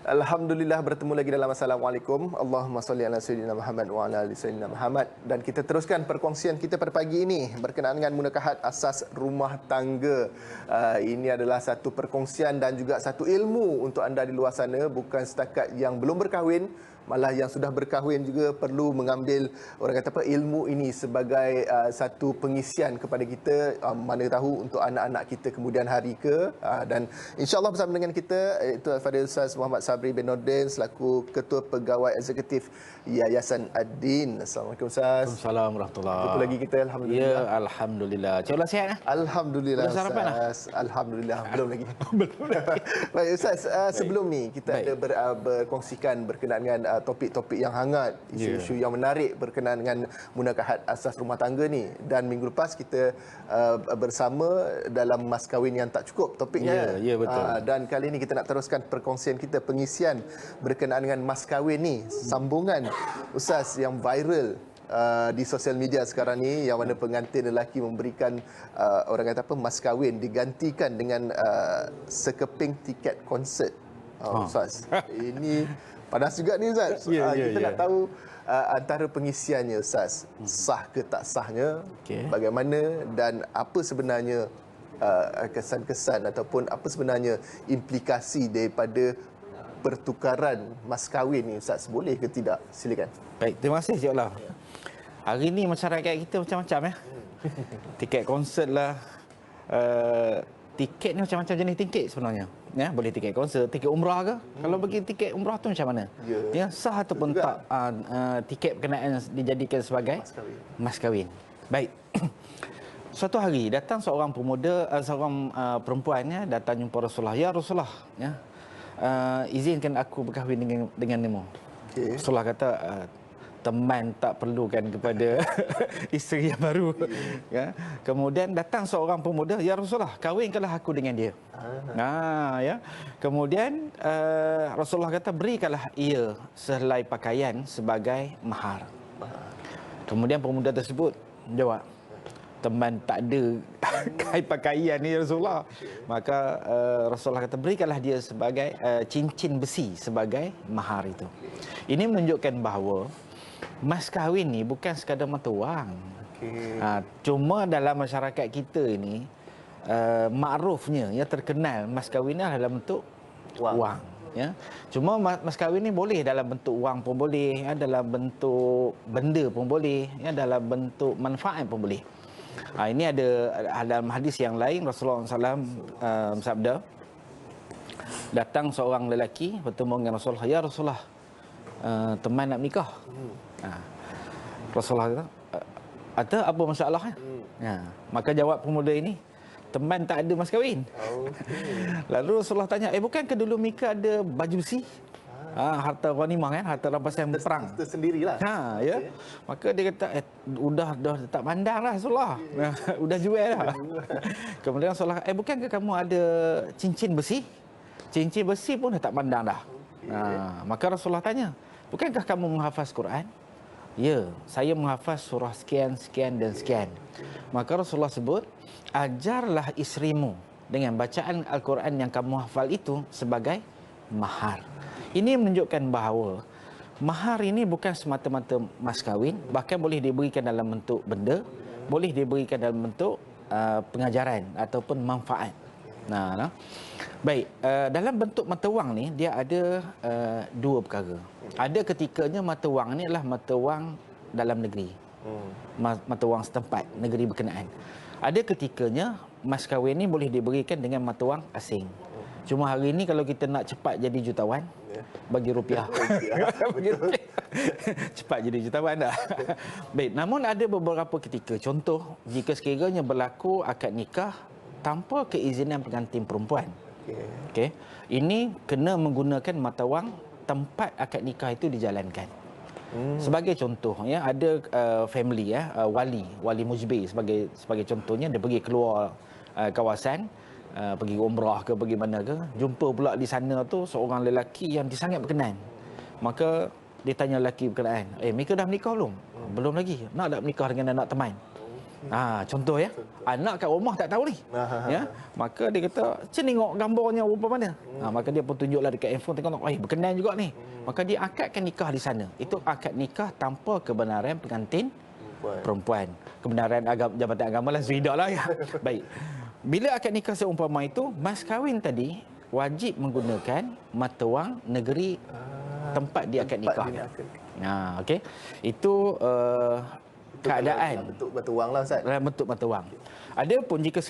Alhamdulillah bertemu lagi dalam Assalamualaikum. Allahumma salli ala Sayyidina Muhammad wa ala ali Sayyidina Muhammad. Dan kita teruskan perkongsian kita pada pagi ini berkenaan dengan munakahat asas rumah tangga. Ini adalah satu perkongsian dan juga satu ilmu untuk anda di luar sana, bukan setakat yang belum berkahwin, malah yang sudah berkahwin juga perlu mengambil orang kata apa ilmu ini sebagai satu pengisian kepada kita, mana tahu untuk anak-anak kita kemudian hari ke. Dan insya-Allah bersama dengan kita itu Al-Fadhil Ustaz Muhammad Sabri bin Nordin selaku Ketua Pegawai Eksekutif Yayasan Ad-Din. Assalamualaikum Ustaz. Waalaikumsalam warahmatullahi. Jumpa lagi kita, alhamdulillah. Ya, alhamdulillah. Cakap sihat lah. Alhamdulillah. Sudah sarapan lah? Alhamdulillah, belum lagi. Belum lagi. Baik Ustaz, sebelum ni kita ada berkongsikan berkenaan dengan topik-topik yang hangat, isu-isu yang menarik berkenaan dengan munakahat asas rumah tangga ni. Dan minggu lepas kita bersama dalam mas kahwin yang tak cukup topiknya. Ya, betul. Dan kali ini kita nak teruskan perkongsian kita, pengisian berkenaan dengan mas kahwin ni. Sambungan Ustaz yang viral di sosial media sekarang ni, yang mana pengantin lelaki memberikan orang kata apa mas kahwin digantikan dengan sekeping tiket konsert. Ustaz, ini panas juga ni Ustaz. Kita nak tahu antara pengisiannya Ustaz, sah ke tak sahnya, bagaimana dan apa sebenarnya kesan-kesan ataupun apa sebenarnya implikasi daripada pertukaran mas kahwin ni Ustaz, boleh ke tidak? Silakan. Baik, terima kasih Cik Allah. Hari ni masyarakat kita macam-macam ya. Tiket konsert lah. Tiket ni macam-macam jenis tiket sebenarnya. Ya, boleh tiket konsert, tiket umrah ke? Kalau bagi tiket umrah tu macam mana? Ya, sah ataupun tak tiket berkenaan dijadikan sebagai mas kahwin. Baik. Suatu hari datang seorang pemuda, seorang perempuannya datang jumpa Rasulullah. Ya Rasulullah, ya. Izinkan aku berkahwin denganmu. Rasulullah kata, teman tak perlukan kepada isteri yang baru. Ya. Kemudian datang seorang pemuda, ya Rasulullah, kahwinkanlah aku dengan dia. Ya. Kemudian Rasulullah kata, berikanlah ia sehelai pakaian sebagai mahar. Kemudian pemuda tersebut jawab, teman tak ada kain pakaian ni Rasulullah. Maka Rasulullah kata, berikanlah dia sebagai cincin besi sebagai mahar itu. Ini menunjukkan bahawa mas kahwin ni bukan sekadar mata wang. Cuma dalam masyarakat kita ini makrufnya, ya, terkenal mas kahwin ni dalam bentuk wang. Ya. Cuma mas kahwin ni boleh dalam bentuk wang pun boleh, ya, dalam bentuk benda pun boleh, ya, dalam bentuk manfaat pun boleh. Ini ada dalam hadis yang lain Rasulullah SAW sabda, datang seorang lelaki bertemu dengan Rasulullah, ya Rasulullah, teman nak menikah. Rasulullah kata, ada apa masalahnya? Maka jawab pemuda ini, teman tak ada mas kahwin. Lalu Rasulullah tanya, bukankah dulu Mika ada baju besi? Harta ghanimah kan, harta rampasan perang. Tersendirilah. Ya. Maka dia kata, dah tak pandang dah Rasulullah. Udah jual dah. Kemudian Rasulullah, bukankah kamu ada cincin besi? Cincin besi pun dah tak pandang dah. Maka Rasulullah tanya, bukankah kamu menghafaz Quran? Ya, saya menghafaz surah sekian, sekian dan sekian. Maka Rasulullah sebut, ajarlah isterimu dengan bacaan Al-Quran yang kamu hafal itu sebagai mahar. Ini menunjukkan bahawa mahar ini bukan semata-mata mas kahwin, bahkan boleh diberikan dalam bentuk benda, boleh diberikan dalam bentuk pengajaran ataupun manfaat. Baik, dalam bentuk mata wang ni dia ada dua perkara. Ada ketikanya mata wang ni adalah mata wang dalam negeri, mata wang setempat, negeri berkenaan. Ada ketikanya mas kahwin ni boleh diberikan dengan mata wang asing. Cuma hari ni kalau kita nak cepat jadi jutawan, bagi rupiah. Cepat jadi jutawan dah. Baik, namun ada beberapa ketika, contoh jika sekiranya berlaku akad nikah tanpa keizinan pengantin perempuan. Okey. Ini kena menggunakan mata wang tempat akad nikah itu dijalankan. Sebagai contoh, ya, ada family, ya, wali mujbir sebagai contohnya, dia pergi keluar kawasan, pergi umrah ke pergi mana ke, jumpa pula di sana tu seorang lelaki yang sangat berkenan. Maka dia tanya lelaki berkenaan, Mika dah menikah belum? Belum lagi. Nak tak menikah dengan anak teman? Contoh ya. Anak kat rumah tak tahu ni. Ya. Maka dia kata, "Tengok gambarnya rupa mana?" Maka dia pun tunjuklah dekat handphone, tengok, berkenan juga ni. Maka dia akadkan nikah di sana. Itu akad nikah tanpa kebenaran pengantin perempuan. Kebenaran Jabatan Agama lah, Zuidah lah ya. Baik. Bila akad nikah seumpama itu, mas kahwin tadi wajib menggunakan mata wang negeri tempat dia akad nikah. Okey. Itu keadaan bentuk mata wang lah, Ustaz. Dalam bentuk mata wang. Adapun jika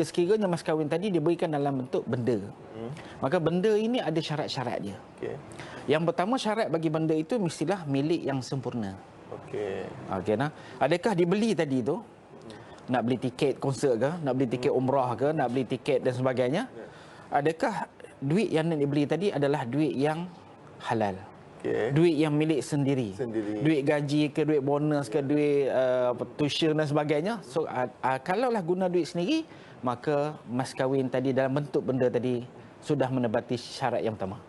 sekiranya mas kahwin tadi diberikan dalam bentuk benda, maka benda ini ada syarat-syarat dia. Okey. Yang pertama, syarat bagi benda itu mestilah milik yang sempurna. Okey, adakah dibeli tadi tu? Nak beli tiket konsert ke, nak beli tiket umrah ke, nak beli tiket dan sebagainya? Adakah duit yang nak dibeli tadi adalah duit yang halal? Duit yang milik sendiri. Duit gaji ke, duit bonus ke, duit tuition dan sebagainya. So kalaulah guna duit sendiri, maka mas kahwin tadi dalam bentuk benda tadi sudah menepati syarat yang pertama.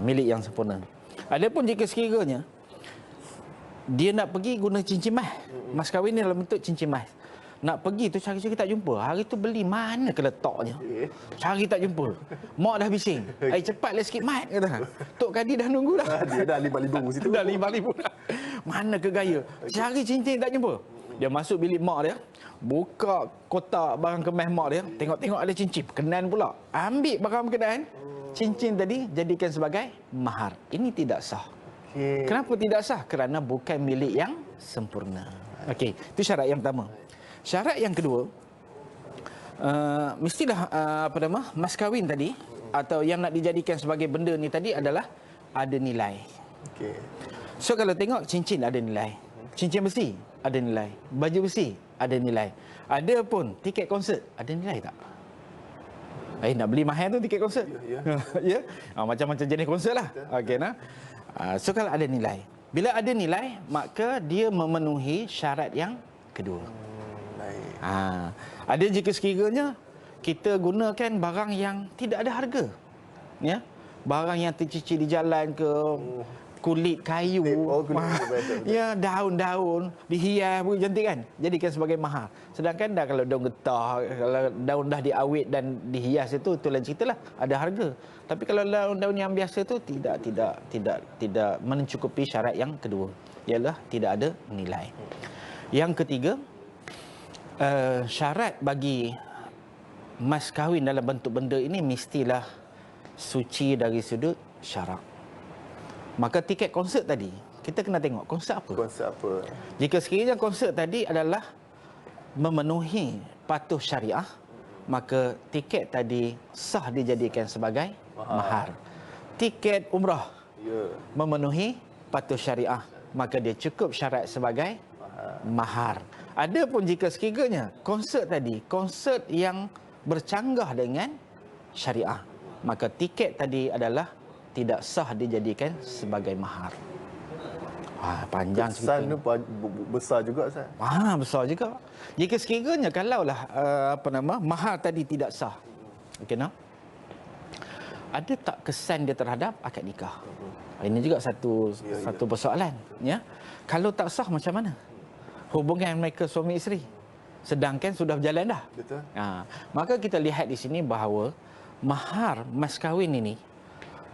Milik yang sempurna. Adapun jika sekiranya dia nak pergi guna cincin mas, mas kahwin ni dalam bentuk cincin mas, nak pergi tu cari-cari tak jumpa. Hari tu beli mana ke letaknya, cari tak jumpa. Mak dah bising, cepatlah sikit mat, kata. Tok Kadi dah nunggu dah. Dia dah 5,000 situ. Dah 5,000 dah. Mana ke gaya, cari cincin tak jumpa. Dia masuk bilik mak dia, buka kotak barang kemas mak dia, tengok-tengok ada cincin, berkenan pula. Ambil barang berkenan, cincin tadi jadikan sebagai mahar. Ini tidak sah. Kenapa tidak sah? Kerana bukan milik yang sempurna. Okey, itu syarat yang pertama. Syarat yang kedua, mestilah mas kahwin tadi atau yang nak dijadikan sebagai benda ni tadi adalah ada nilai. So kalau tengok cincin ada nilai, cincin besi ada nilai, baju besi ada nilai. Ada pun tiket konsert ada nilai tak? Nak beli mahal tu tiket konsert. Ya. Macam-macam jenis konsert lah. Okey so kalau ada nilai. Bila ada nilai, maka dia memenuhi syarat yang kedua. Ada jika sekiranya kita gunakan barang yang tidak ada harga. Ya. Barang yang tercicir di jalan ke, kulit kayu, ya, daun-daun dihias pun cantik kan, jadikan sebagai mahar. Sedangkan dah kalau daun getah, kalau daun dah diawet dan dihias itu lain ceritalah, ada harga. Tapi kalau daun-daun yang biasa itu tidak mencukupi syarat yang kedua, ialah tidak ada nilai. Yang ketiga, syarat bagi mas kahwin dalam bentuk benda ini mestilah suci dari sudut syarak. Maka tiket konsert tadi, kita kena tengok konsert apa. Jika sekiranya konsert tadi adalah memenuhi patuh syariah, maka tiket tadi sah dijadikan sebagai mahar. Tiket umrah memenuhi patuh syariah, maka dia cukup syarat sebagai mahar. Adapun jika sekiranya konsert tadi, konsert yang bercanggah dengan syariah, maka tiket tadi adalah tidak sah dijadikan sebagai mahar. Panjang cerita. Kesan tu besar juga, Ustaz. Besar juga. Jika sekiranya kalaulah mahar tadi tidak sah. Okey, ada tak kesan dia terhadap akad nikah? Ini juga satu persoalan, ya. Kalau tak sah macam mana hubungan mereka suami isteri? Sedangkan sudah berjalan dah. Betul. Maka kita lihat di sini bahawa mahar mas kahwin ini,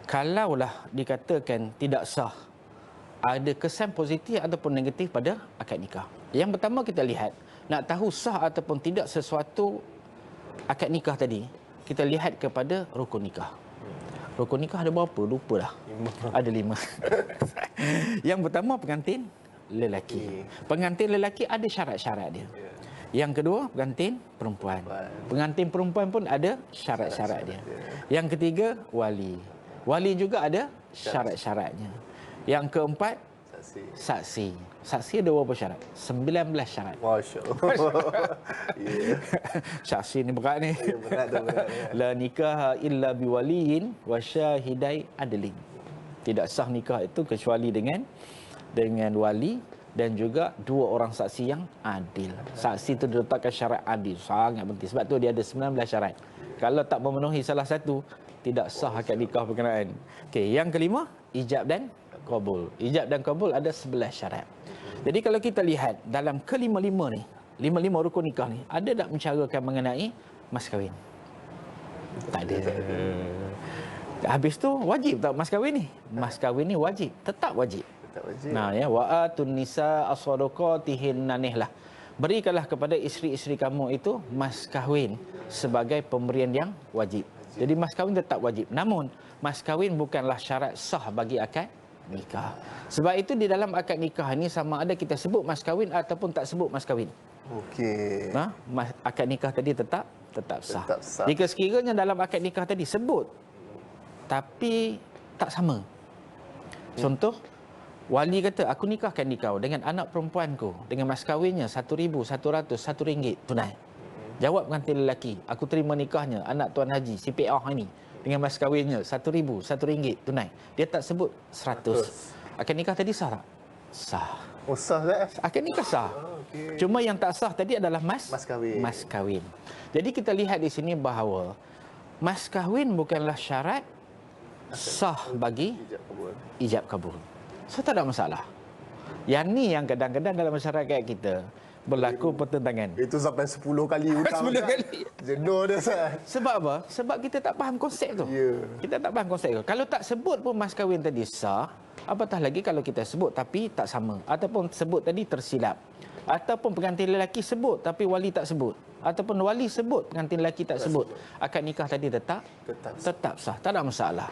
kalaulah dikatakan tidak sah, ada kesan positif ataupun negatif pada akad nikah. Yang pertama kita lihat, nak tahu sah ataupun tidak sesuatu akad nikah tadi, kita lihat kepada rukun nikah. Rukun nikah ada berapa? Lupa dah. 5. Ada 5. Yang pertama pengantin lelaki. Pengantin lelaki ada syarat-syarat dia. Yang kedua pengantin perempuan. Pengantin perempuan pun ada syarat-syarat dia. Yang ketiga wali. Wali juga ada syarat-syaratnya. Yang keempat saksi. Saksi ada berapa syarat? 19 syarat. Masya-Allah. Saksi ni berat ni. Berat tu. La nikah illa biwaliyin wa syahidai adlin. Tidak sah nikah itu kecuali dengan wali dan juga 2 orang saksi yang adil. Saksi itu diletakkan syarat adil, sangat penting. Sebab tu dia ada 19 syarat. Kalau tak memenuhi salah satu, tidak sah akad nikah berkenaan. Okey, yang kelima, ijab dan qabul. Ijab dan qabul ada 11 syarat. Jadi kalau kita lihat dalam kelima-lima ni, lima-lima rukun nikah ni, ada tak mensyarakan mengenai mas kahwin? Tak ada. Habis tu wajib tak mas kahwin ni? Mas kahwin ni wajib, tetap wajib. Tak wajib. Nah ya, wa atun nisa as-sadaqatihin nanihlah. Berikanlah kepada isteri-isteri kamu itu mas kahwin sebagai pemberian yang wajib. Jadi mas kahwin tetap wajib. Namun mas kahwin bukanlah syarat sah bagi akad nikah. Sebab itu di dalam akad nikah ni sama ada kita sebut mas kahwin ataupun tak sebut mas kahwin. Okey. Nah, akad nikah tadi tetap sah. Tetap sah. Jika sekiranya dalam akad nikah tadi sebut tapi tak sama. Contoh, wali kata aku nikahkan kau dengan anak perempuanku dengan mas kahwinnya RM1,100 RM1 tunai. Jawab pengantin lelaki, aku terima nikahnya anak Tuan Haji CPR ini dengan mas kahwinnya RM1,000 RM1 tunai. Dia tak sebut 100. Akad nikah tadi sah tak? Sah. Oh, sah tak? Akad nikah sah. Okey. Cuma yang tak sah tadi adalah mas kahwin. Mas kahwin. Jadi kita lihat di sini bahawa mas kahwin bukanlah syarat sah bagi Ijab kabul. ijab kabul. So tak ada masalah. Yang ni yang kadang-kadang dalam masyarakat kita berlaku pertentangan. Itu sampai 10 kali hutang. 10 kali. Jenuh dah, Sah. Sebab apa? Sebab kita tak faham konsep tu. Ya. Kita tak faham konsep tu. Kalau tak sebut pun mas kahwin tadi sah, apatah lagi kalau kita sebut tapi tak sama. Ataupun sebut tadi tersilap. Ataupun pengantin lelaki sebut tapi wali tak sebut. Ataupun wali sebut pengantin lelaki tak sebut. Akad nikah tadi tetap sah. Tak ada masalah.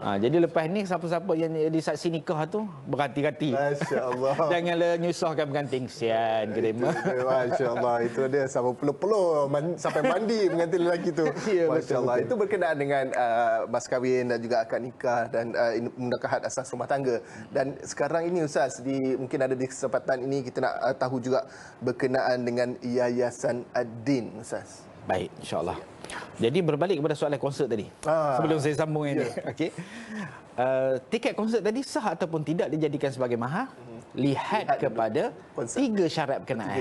Jadi lepas ni siapa-siapa yang jadi saksi nikah tu berhati-hati. Masya-Allah. Janganlah nyusahkan pengantin, kesian terima. Masya-Allah, itu dia sama peluh-peluh sampai mandi pengantin lelaki tu. Ya, Masya-Allah. betul. Itu berkenaan dengan mas kahwin dan juga akad nikah dan munakahat asas rumah tangga. Dan sekarang ini Ustaz, mungkin ada di kesempatan ini kita nak tahu juga berkenaan dengan Yayasan Ad-Din Ustaz. Baik, insya-Allah. Jadi berbalik kepada soalan konsert tadi. Sebelum saya sambung ini. Okey. Tiket konsert tadi sah ataupun tidak dijadikan sebagai mahar? Lihat kepada tiga syarat berkenaan.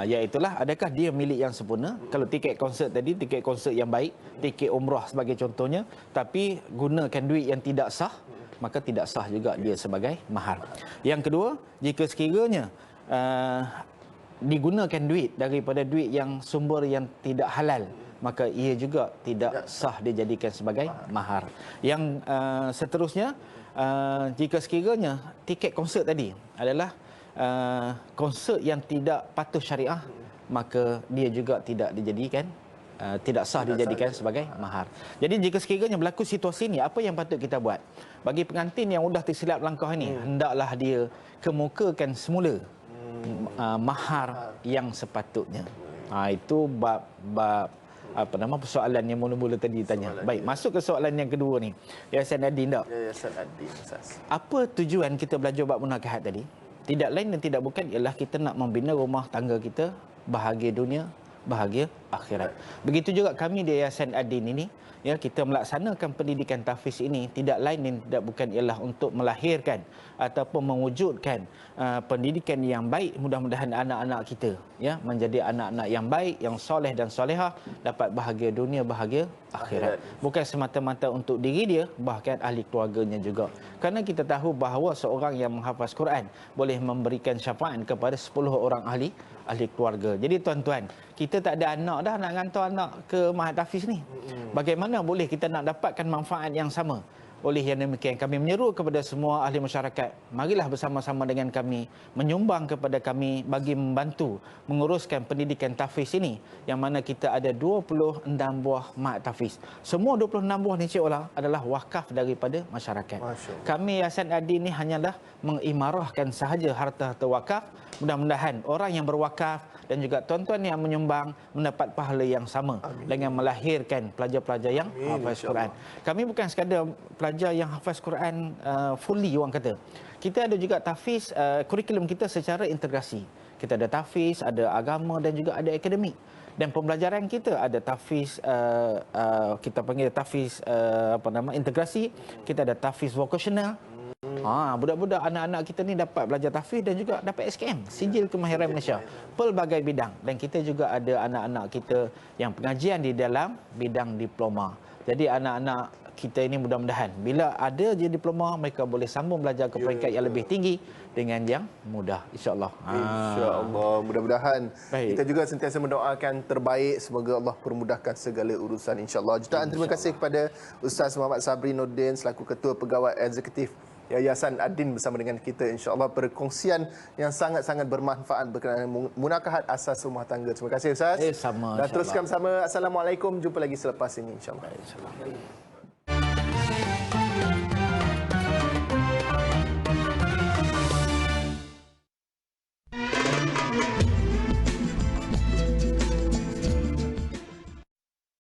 Iaitulah adakah dia milik yang sempurna? Kalau tiket konsert tadi, tiket konsert yang baik, tiket umrah sebagai contohnya, tapi gunakan duit yang tidak sah, maka tidak sah juga dia sebagai mahar. Yang kedua, jika sekiranya digunakan duit daripada duit yang sumber yang tidak halal, maka ia juga tidak sah dijadikan sebagai mahar. Yang seterusnya, jika sekiranya tiket konsert tadi adalah konsert yang tidak patuh syariah, maka dia juga tidak dijadikan tidak sah dijadikan sebagai mahar. Jadi jika sekiranya berlaku situasi ini, apa yang patut kita buat? Bagi pengantin yang sudah tersilap langkah ini, hendaklah dia kemukakan semula mahar yang sepatutnya. Itu bab persoalan yang mula-mula tadi ditanya. Baik, masuk ke soalan yang kedua ni. Yayasan Ad-Din tak? Yayasan Ad-Din Ustaz. Apa tujuan kita belajar bab munakahat tadi? Tidak lain dan tidak bukan ialah kita nak membina rumah tangga kita bahagia dunia, bahagia akhirat. Begitu juga kami di Yayasan Ad-Din ini, ya, kita melaksanakan pendidikan tahfiz ini tidak lain dan tidak bukan ialah untuk melahirkan ataupun mewujudkan pendidikan yang baik. Mudah-mudahan anak-anak kita ya menjadi anak-anak yang baik, yang soleh dan solehah, dapat bahagia dunia, bahagia akhirat. Bukan semata-mata untuk diri dia, bahkan ahli keluarganya juga. Kerana kita tahu bahawa seorang yang menghafaz Quran boleh memberikan syafaat kepada 10 orang ahli keluarga. Jadi tuan-tuan, kita tak ada anak dah nak hantar anak ke Mahat Tahfiz ni. Bagaimana boleh kita nak dapatkan manfaat yang sama? Oleh yang demikian, kami menyeru kepada semua ahli masyarakat, marilah bersama-sama dengan kami menyumbang kepada kami bagi membantu menguruskan pendidikan tahfiz ini, yang mana kita ada 26 buah Mahat Tahfiz. Semua 26 buah ni Cik Ola adalah wakaf daripada masyarakat. Kami Yayasan Ad-Din ni hanyalah mengimarahkan sahaja harta-harta wakaf. Mudah-mudahan orang yang berwakaf dan juga tuan-tuan yang menyumbang mendapat pahala yang sama dengan melahirkan pelajar-pelajar yang hafaz Quran. Kami bukan sekadar pelajar yang hafaz Quran fully orang kata. Kita ada juga tahfiz, kurikulum kita secara integrasi. Kita ada tahfiz, ada agama dan juga ada akademik. Dan pembelajaran kita ada tahfiz, kita panggil tahfiz integrasi, kita ada tahfiz vocational. Budak-budak anak-anak kita ni dapat belajar tahfiz dan juga dapat SKM, Sijil Kemahiran Malaysia, pelbagai bidang. Dan kita juga ada anak-anak kita yang pengajian di dalam bidang diploma. Jadi anak-anak kita ini mudah-mudahan bila ada je diploma, mereka boleh sambung belajar ke peringkat yang lebih tinggi dengan yang mudah, insya-Allah. InsyaAllah, mudah-mudahan. Baik. Kita juga sentiasa mendoakan terbaik, semoga Allah permudahkan segala urusan, insya-Allah. Jutaan terima kasih kepada Ustaz Muhammad Sabri Nordin selaku Ketua Pegawai Eksekutif Yayasan Ad-Din bersama dengan kita, insya-Allah, perkongsian yang sangat-sangat bermanfaat berkenaan munakahat asas rumah tangga. Terima kasih Ustaz. Sama, dan teruskan bersama. Assalamualaikum, jumpa lagi selepas ini, insya-Allah. InsyaAllah.